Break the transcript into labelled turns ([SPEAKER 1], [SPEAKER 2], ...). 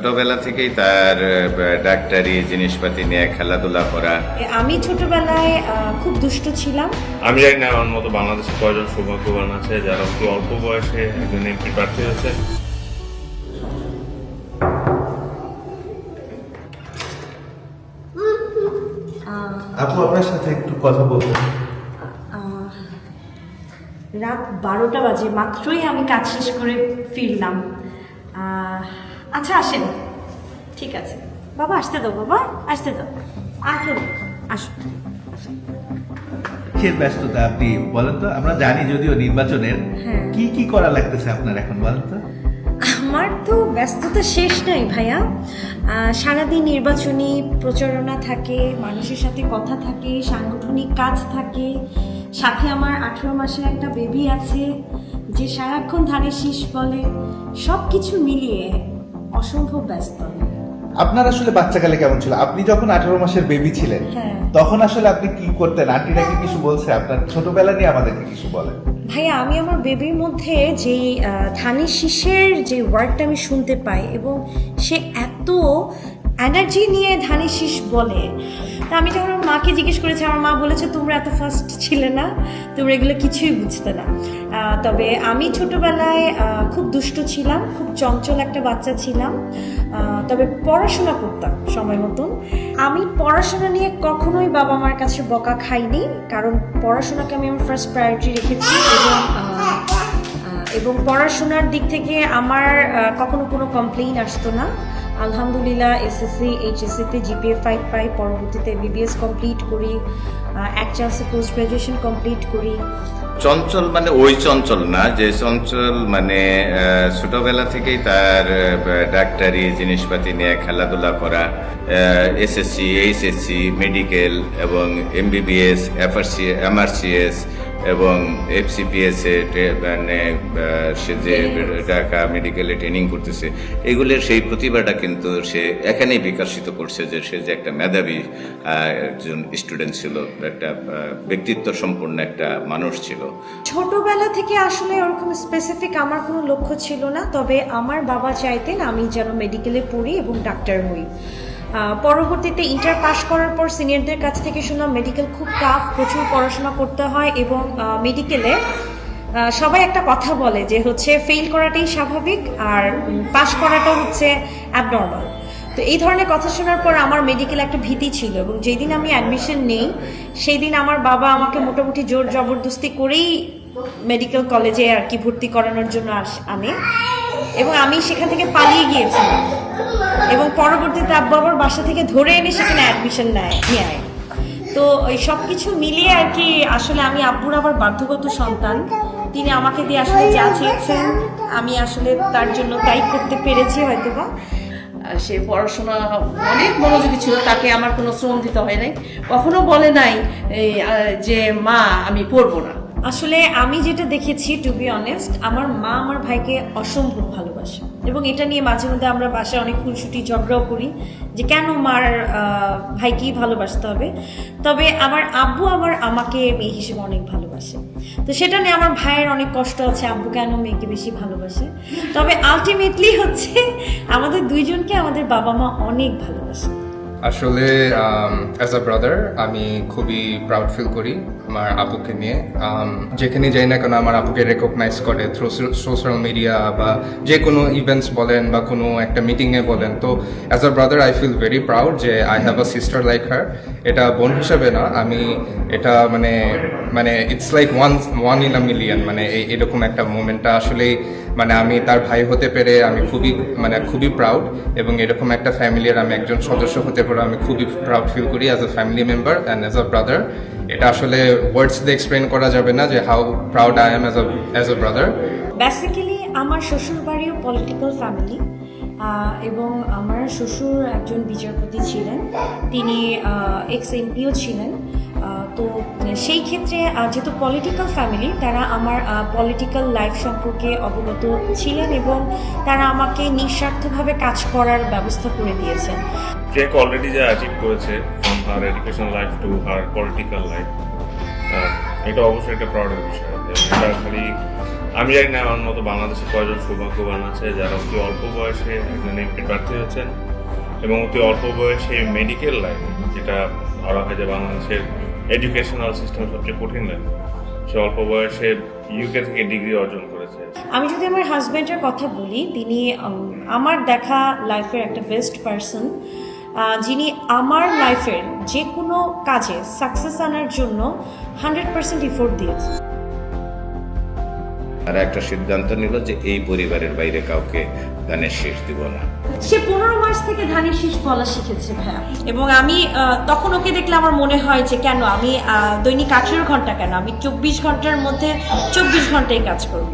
[SPEAKER 1] ছোটবেলা থেকেই তার ডাক্তারি জিনিসপাতি নিয়ে খেলাধুলা করা।
[SPEAKER 2] আমি ছোটবেলায় খুব দুষ্ট ছিলাম।
[SPEAKER 3] আমি জানি না আমার মতো বাংলাদেশে কয়জন সৌভাগ্যবান আছে যারা অতি অল্প বয়সে একজন এমপি প্রার্থী হয়েছে।
[SPEAKER 4] আপু আপনার সাথে একটু কথা বলতেন।
[SPEAKER 2] রাত 12টা বাজে, মাত্রই আমি কাজ শেষ করে ফিরলাম। আচ্ছা আসেন, ঠিক আছে বাবা, আসতে দাও বাবা, আসতে দাও, আসুন আসুন।
[SPEAKER 4] কিসের ব্যস্ততা আপনি বলেন তো? আমরা জানি যদিও নির্বাচনের কি কি করা লাগতেছে আপনার এখন, বলেন তো।
[SPEAKER 2] আমার তো ব্যস্ততা শেষ নাই ভাইয়া। সারাদিন নির্বাচনী প্রচারণা থাকে, মানুষের সাথে কথা থাকে, সাংগঠনিক কাজ থাকে, সাথে আমার 18 মাসের একটা বেবি আছে যে সারাক্ষণ ধানের শীষ বলে। সব কিছু মিলিয়ে অসম্ভব ব্যস্ত।
[SPEAKER 4] আপনার আসলে বাচ্চাকালে কেমন ছিল? আপনি যখন 18 মাসের বেবি ছিলেন তখন আসলে আপনি কি করতেন? আন্টিরা কি কিছু বলছে? আপনার ছোটবেলা নিয়ে আমাদেরকে কিছু বলেন।
[SPEAKER 2] ভাইয়া, আমি আমার বেবির মধ্যে যে ধানের শীষের যে ওয়ার্ডটা আমি শুনতে পাই, এবং সে এত এনার্জি নিয়ে ধানের শীষ বলে, তা আমি যখন আমার মাকে জিজ্ঞেস করেছি, আমার মা বলেছে তোমরা এত ফার্স্ট ছিলে না, তোমরা এগুলো কিছুই বুঝতে না। তবে আমি ছোটবেলায় খুব দুষ্ট ছিলাম, খুব চঞ্চল একটা বাচ্চা ছিলাম। তবে পড়াশোনা করতাম সময় মতন। আমি পড়াশোনা নিয়ে কখনোই বাবা মার কাছে বকা খাইনি, কারণ পড়াশোনাকে আমি আমার ফার্স্ট প্রায়োরিটি রেখেছি। এবং পড়াশোনার দিক থেকে আমার কখনো কোনো কমপ্লেইন আসতো না। আলহামদুলিল্লাহ এসএসসি এইচএসসিতে জিপিএ 5 পাই, পরবর্তীতে বিবিএস কমপ্লিট করি, এক চান্সে পোস্ট গ্রাজুয়েশন কমপ্লিট করি।
[SPEAKER 1] চঞ্চল মানে ওই চঞ্চল না, যে চঞ্চল মানে ছোটবেলা থেকেই তার ডাক্তারি জিনিসপাতি নিয়ে খেলাধুলা করা, এসএসসি এইচএসসি মেডিকেল এবং এমবিবিএস এমআরসিএস এবং এফসিপিএস মানে সে যে ঢাকা মেডিকেলে ট্রেনিং করতেছে, এগুলোর সেই প্রতিভাটা কিন্তু সে এখানেই বিকশিত করছে, যে সে যে একটা মেধাবী একজন স্টুডেন্ট ছিল, একটা ব্যক্তিত্ব সম্পন্ন একটা মানুষ ছিল।
[SPEAKER 2] ছোটবেলা থেকে আসলে ওরকম স্পেসিফিক আমার কোনো লক্ষ্য ছিল না, তবে আমার বাবা চাইতেন আমি যেন মেডিকেলে পড়ি এবং ডাক্তার হই। পরবর্তীতে ইন্টার পাস করার পর সিনিয়রদের কাছ থেকে শুনলাম মেডিকেল খুব টাফ, প্রচুর পড়াশোনা করতে হয়, এবং মেডিকেলে সবাই একটা কথা বলে যে হচ্ছে ফেল করাটাই স্বাভাবিক আর পাস করাটা হচ্ছে অ্যাবনর্মাল। তো এই ধরনের কথা শোনার পর আমার মেডিকেল একটা ভীতি ছিল, এবং যেদিন আমি অ্যাডমিশন নেই সেই দিন আমার বাবা আমাকে মোটামুটি জোর জবরদস্তি করেই মেডিকেল কলেজে আর কি ভর্তি করানোর জন্য আনে, এবং আমি সেখান থেকে পালিয়ে গিয়েছিলাম, এবং পরবর্তীতে আব্বু আবার বাসা থেকে ধরে এনে সেখানে অ্যাডমিশন নিয়ে আয়। তো ওই সব কিছু মিলিয়ে আর কি আসলে আমি আব্বুর আবার বাধ্যগত সন্তান। তিনি আমাকে দিয়ে আসলে যা চেয়েছেন আমি আসলে তার জন্য তাই করতে পেরেছি হয়তোবা।
[SPEAKER 5] সে পড়াশোনা অনেক মনোযোগী ছিল, তাকে আমার কোনো শ্রম দিতে হয় নাই, কখনো বলে নাই যে মা আমি পড়বো না।
[SPEAKER 2] আসলে আমি যেটা দেখেছি, টু বি অনেস্ট, আমার মা আমার ভাইকে অসম্ভব ভালোবাসে, এবং এটা নিয়ে মাঝে মধ্যে আমরা বাসায় অনেক খুনসুটি ঝগড়াও করি যে কেন মার ভাইকেই ভালোবাসতে হবে। তবে আমার আব্বু আমাকে মেয়ে হিসেবে অনেক ভালোবাসে, তো সেটা নিয়ে আমার ভাইয়ের অনেক কষ্ট আছে আব্বু কেন মেয়েকে বেশি ভালোবাসে। তবে আলটিমেটলি হচ্ছে আমাদের দুইজনকে আমাদের বাবা মা অনেক ভালোবাসে।
[SPEAKER 6] আসলে অ্যাজ আ ব্রাদার আমি খুবই প্রাউড ফিল করি আমার আপুকে নিয়ে। যেখানে যাই না কেন আমার আপুকে রেকগনাইজ করে থ্রু সোশ্যাল মিডিয়া বা যে কোনো ইভেন্টস বলেন বা কোনো একটা মিটিংয়ে বলেন। তো as a brother I feel very proud যে I have a sister like her. এটা বোন হিসাবে না, আমি এটা মানে it's like one in a million, মানে এরকম একটা মোমেন্টটা আসলেই মানে আমি তার ভাই হতে পেরে আমি খুবই প্রাউড, এবং এরকম একটা ফ্যামিলির আমি একজন সদস্য হতে পারে আমি খুবই প্রাউড ফিল করি as a family member and as a brother. এটা আসলে ওয়ার্ডস দিয়ে এক্সপ্লেন করা যাবে না যে how proud I am as a brother.
[SPEAKER 2] Basically আমার শ্বশুর বাড়িও পলিটিক্যাল ফ্যামিলি, এবং আমার শ্বশুর একজন বিচারপতি ছিলেন, তিনি এক্স এমপিও ছিলেন। তো সেই ক্ষেত্রে যেহেতু পলিটিক্যাল ফ্যামিলি, তারা আমার পলিটিক্যাল লাইফ সম্পর্কে অবগত ছিলেন, এবং তারা আমাকে নিঃস্বার্থভাবে কাজ করার ব্যবস্থা করে দিয়েছেন।
[SPEAKER 3] যে অলরেডি যে অ্যাচিভ করেছে from her education life to her political life, এটা অবশ্যই একটা প্রাউডের বিষয়। এটা খালি আমি জানি না আমার মতো বাংলাদেশে কয়জন সৌভাগ্যবান আছে যারা অতি অল্প বয়সে একজন এমপি প্রার্থী হয়েছেন এবং অতি অল্প বয়সে মেডিকেল লাইন, যেটা ধরা হয় যে বাংলাদেশের এডুকেশনাল সিস্টেম সবচেয়ে কঠিন লাইন, সে অল্প বয়সে ইউকে থেকে ডিগ্রি অর্জন করেছে।
[SPEAKER 2] আমি যদি আমার হাজব্যান্ডের কথা বলি, তিনি আমার দেখা লাইফের একটা বেস্ট পারসন, যিনি আমার লাইফের যে কোনো কাজে সাকসেস আনার জন্য 100% এফোর্ট দিয়েছে।
[SPEAKER 1] আর একটা সিদ্ধান্ত নিল যে এই পরিবারের বাইরে কাউকে ধানের শীষ দিব না।
[SPEAKER 2] সে 15 মাস থেকে ধানের শীষ বলা শিখেছে ভাইয়া, এবং আমি তখন ওকে দেখলে আমার মনে হয় যে কেন আমি দৈনিক 18 ঘন্টা কেন, আমি 24 ঘন্টার মধ্যে 24 ঘন্টাই কাজ করব।